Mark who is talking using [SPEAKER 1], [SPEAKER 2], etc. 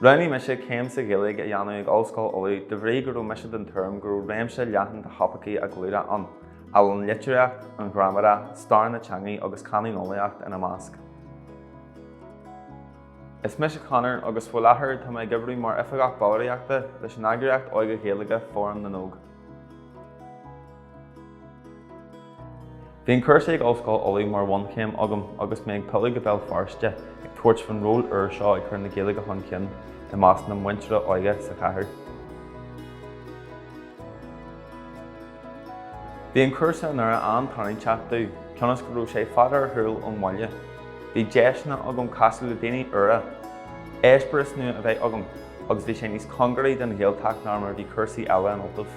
[SPEAKER 1] Rowney Misha came to Gaeilge at Yannog Ollscoil Uladh, the very guru Misha den term guru Ramsha Yahan the Hopaki a Glura on Alan Literact and Grammara, Star in the Changi, August Canning Noliact and a mask. It's Misha Conor August Uladh to my Gibri more Efagak Bawriacta, the Shanagriact Oiga Gaeilge Forum the Nog. The cúrsa Ollscoil Uladh mar one came August meg Pillig Bell Forstja, torch van Roll Shaw I the Gaeilge Honkin, the Masten and Winchra Oiga Sakahar. The cúrsa Nara an Tony Chattu, Canis Guru Father Hurl on Walya. The Jeshna Castle Dini Ura, Esperus nu of August the Chinese Congrade and Hill Tak Narmer the cúrsa Ella and Ultif.